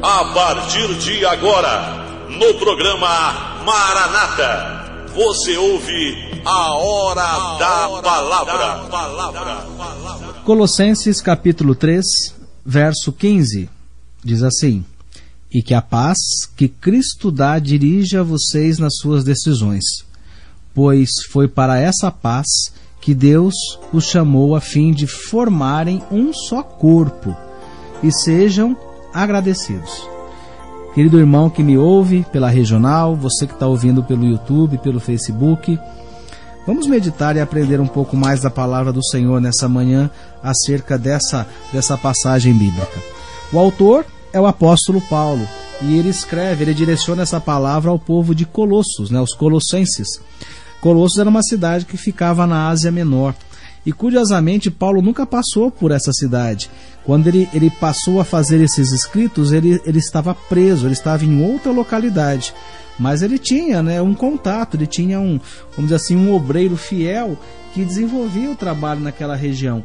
A partir de agora, no programa Maranata, você ouve a Hora da Palavra. Colossenses capítulo 3, verso 15, diz assim: E que a paz que Cristo dá dirija vocês nas suas decisões, pois foi para essa paz que Deus os chamou a fim de formarem um só corpo, e sejam agradecidos. Querido irmão que me ouve pela regional, você que está ouvindo pelo YouTube, pelo Facebook, vamos meditar e aprender um pouco mais da palavra do Senhor nessa manhã acerca dessa passagem bíblica. O autor é o apóstolo Paulo, e ele direciona essa palavra ao povo de Colossos, os colossenses. Colossos era uma cidade que ficava na Ásia Menor. E curiosamente Paulo nunca passou por essa cidade. Quando ele passou a fazer esses escritos, ele estava preso, ele estava em outra localidade. Mas ele tinha, um contato, ele tinha vamos dizer assim, um obreiro fiel que desenvolvia o trabalho naquela região.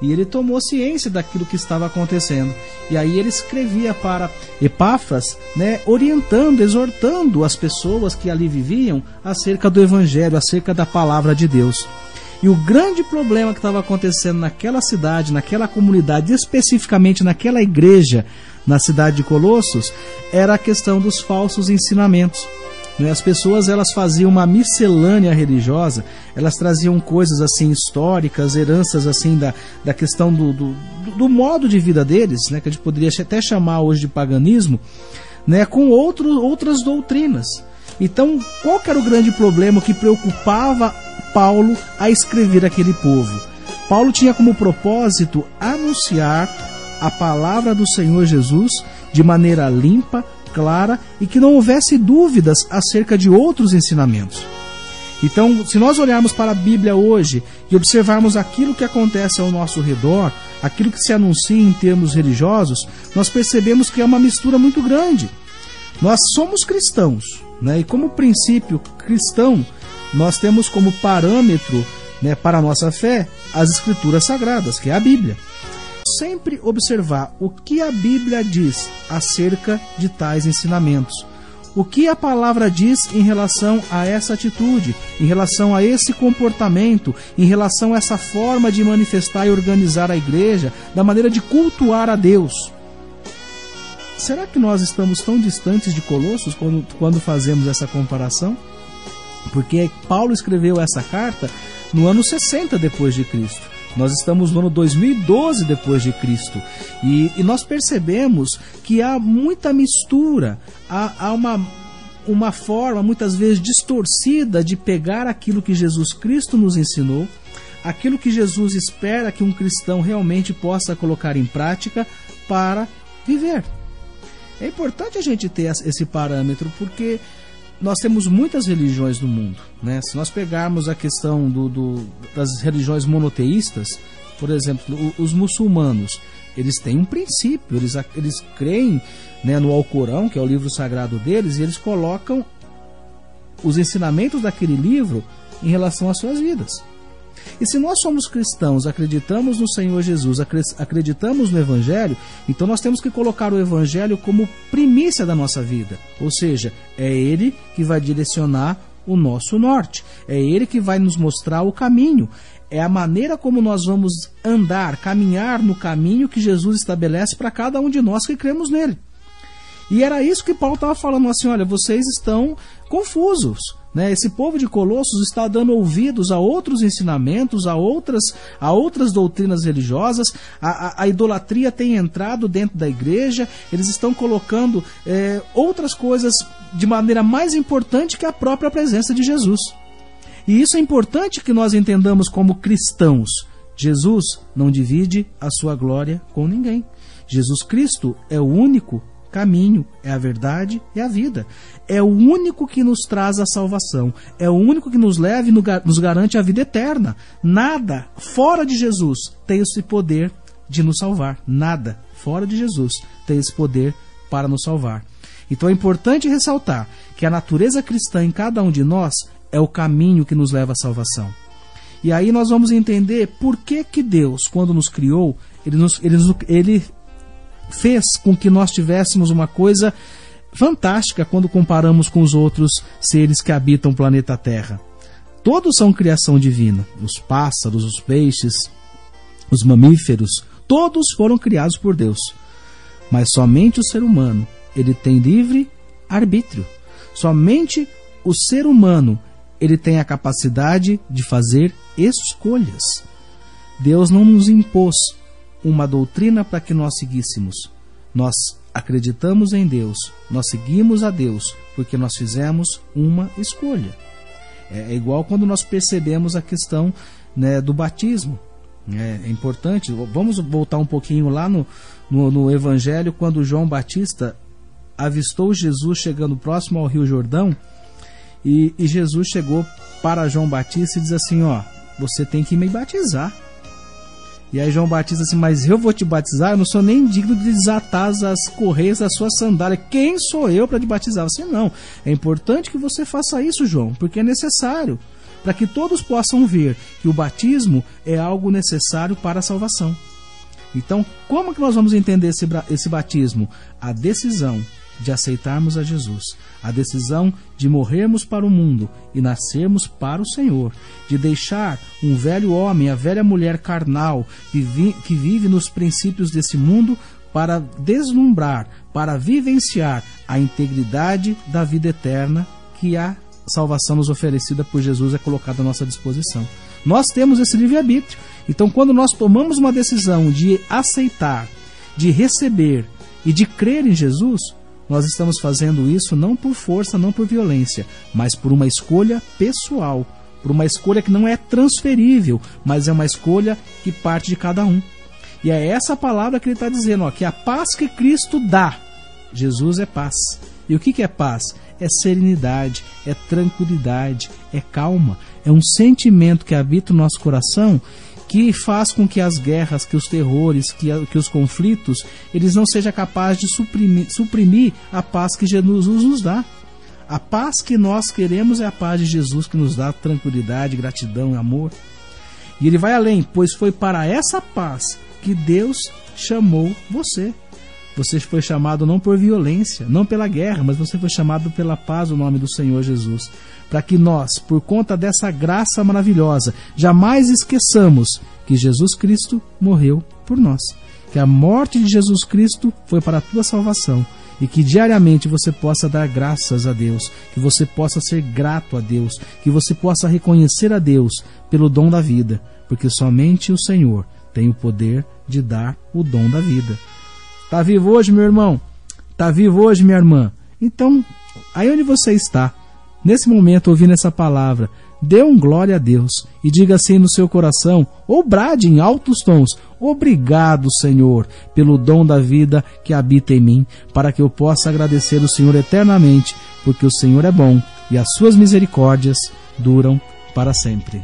E ele tomou ciência daquilo que estava acontecendo. E aí ele escrevia para Epáfras, orientando, exortando as pessoas que ali viviam acerca do Evangelho, acerca da palavra de Deus. E o grande problema que estava acontecendo naquela cidade, naquela comunidade, especificamente naquela igreja, na cidade de Colossos, era a questão dos falsos ensinamentos. As pessoas, elas faziam uma miscelânea religiosa, elas traziam coisas assim históricas, heranças assim da questão do modo de vida deles, que a gente poderia até chamar hoje de paganismo, com outras doutrinas. Então, qual que era o grande problema que preocupava Paulo a escrever aquele povo? Paulo tinha como propósito anunciar a palavra do Senhor Jesus de maneira limpa, clara, e que não houvesse dúvidas acerca de outros ensinamentos. Então, se nós olharmos para a Bíblia hoje e observarmos aquilo que acontece ao nosso redor, aquilo que se anuncia em termos religiosos, nós percebemos que é uma mistura muito grande. Nós somos cristãos, e como princípio cristão, nós temos como parâmetro, para a nossa fé as Escrituras Sagradas, que é a Bíblia. Sempre observar o que a Bíblia diz acerca de tais ensinamentos. O que a palavra diz em relação a essa atitude, em relação a esse comportamento, em relação a essa forma de manifestar e organizar a igreja, da maneira de cultuar a Deus. Será que nós estamos tão distantes de Colossos quando fazemos essa comparação? Porque Paulo escreveu essa carta no ano 60 depois de Cristo. Nós estamos no ano 2012 depois de Cristo. E nós percebemos que há muita mistura, há uma forma muitas vezes distorcida de pegar aquilo que Jesus Cristo nos ensinou, aquilo que Jesus espera que um cristão realmente possa colocar em prática para viver. É importante a gente ter esse parâmetro, porque nós temos muitas religiões no mundo, Se nós pegarmos a questão das religiões monoteístas, por exemplo, os muçulmanos, eles têm um princípio, eles creem no Alcorão, que é o livro sagrado deles, e eles colocam os ensinamentos daquele livro em relação às suas vidas. E se nós somos cristãos, acreditamos no Senhor Jesus, acreditamos no Evangelho, então nós temos que colocar o Evangelho como primícia da nossa vida. Ou seja, é Ele que vai direcionar o nosso norte. É Ele que vai nos mostrar o caminho. É a maneira como nós vamos andar, caminhar no caminho que Jesus estabelece para cada um de nós que cremos nele. E era isso que Paulo estava falando assim: olha, vocês estão confusos. Esse povo de Colossos está dando ouvidos a outros ensinamentos, a outras doutrinas religiosas, a idolatria tem entrado dentro da igreja, eles estão colocando outras coisas de maneira mais importante que a própria presença de Jesus. E isso é importante que nós entendamos como cristãos. Jesus não divide a sua glória com ninguém. Jesus Cristo é o único caminho, é a verdade e a vida. É o único que nos traz a salvação. É o único que nos leva e nos garante a vida eterna. Nada fora de Jesus tem esse poder de nos salvar. Nada fora de Jesus tem esse poder para nos salvar. Então é importante ressaltar que a natureza cristã em cada um de nós é o caminho que nos leva à salvação. E aí nós vamos entender por que Deus, quando nos criou, ele fez com que nós tivéssemos uma coisa fantástica quando comparamos com os outros seres que habitam o planeta Terra. Todos são criação divina. Os pássaros, os peixes, os mamíferos, todos foram criados por Deus. Mas somente o ser humano, ele tem livre arbítrio. Somente o ser humano, ele tem a capacidade de fazer escolhas. Deus não nos impôs uma doutrina para que nós seguíssemos. Nós acreditamos em Deus, nós seguimos a Deus, porque nós fizemos uma escolha. É igual quando nós percebemos a questão, né, do batismo. É importante, vamos voltar um pouquinho lá no Evangelho, quando João Batista avistou Jesus chegando próximo ao Rio Jordão, e Jesus chegou para João Batista e diz assim, ó, você tem que me batizar. E aí João Batista assim, mas eu vou te batizar? Eu não sou nem digno de desatar as correias da sua sandália. Quem sou eu para te batizar? Você não. É importante que você faça isso, João, porque é necessário, para que todos possam ver que o batismo é algo necessário para a salvação. Então, como que nós vamos entender esse batismo? A decisão de aceitarmos a Jesus, a decisão de morrermos para o mundo e nascermos para o Senhor, de deixar um velho homem, a velha mulher carnal que vive nos princípios desse mundo, para deslumbrar, para vivenciar a integridade da vida eterna que a salvação nos oferecida por Jesus é colocada à nossa disposição. Nós temos esse livre-arbítrio. Então, quando nós tomamos uma decisão de aceitar, de receber e de crer em Jesus, nós estamos fazendo isso não por força, não por violência, mas por uma escolha pessoal, por uma escolha que não é transferível, mas é uma escolha que parte de cada um. E é essa palavra que ele está dizendo, ó, que a paz que Cristo dá, Jesus é paz. E o que é paz? É serenidade, é tranquilidade, é calma, é um sentimento que habita o nosso coração, que faz com que as guerras, que os terrores, que os conflitos, eles não sejam capazes de suprimir a paz que Jesus nos dá. A paz que nós queremos é a paz de Jesus, que nos dá tranquilidade, gratidão e amor. E ele vai além, pois foi para essa paz que Deus chamou você. Você foi chamado não por violência, não pela guerra, mas você foi chamado pela paz, o nome do Senhor Jesus. Para que nós, por conta dessa graça maravilhosa, jamais esqueçamos que Jesus Cristo morreu por nós. Que a morte de Jesus Cristo foi para a tua salvação. E que diariamente você possa dar graças a Deus, que você possa ser grato a Deus, que você possa reconhecer a Deus pelo dom da vida, porque somente o Senhor tem o poder de dar o dom da vida. Está vivo hoje, meu irmão? Está vivo hoje, minha irmã? Então, aí onde você está, nesse momento, ouvindo essa palavra, dê um glória a Deus e diga assim no seu coração, ou brade em altos tons, obrigado, Senhor, pelo dom da vida que habita em mim, para que eu possa agradecer o Senhor eternamente, porque o Senhor é bom e as suas misericórdias duram para sempre.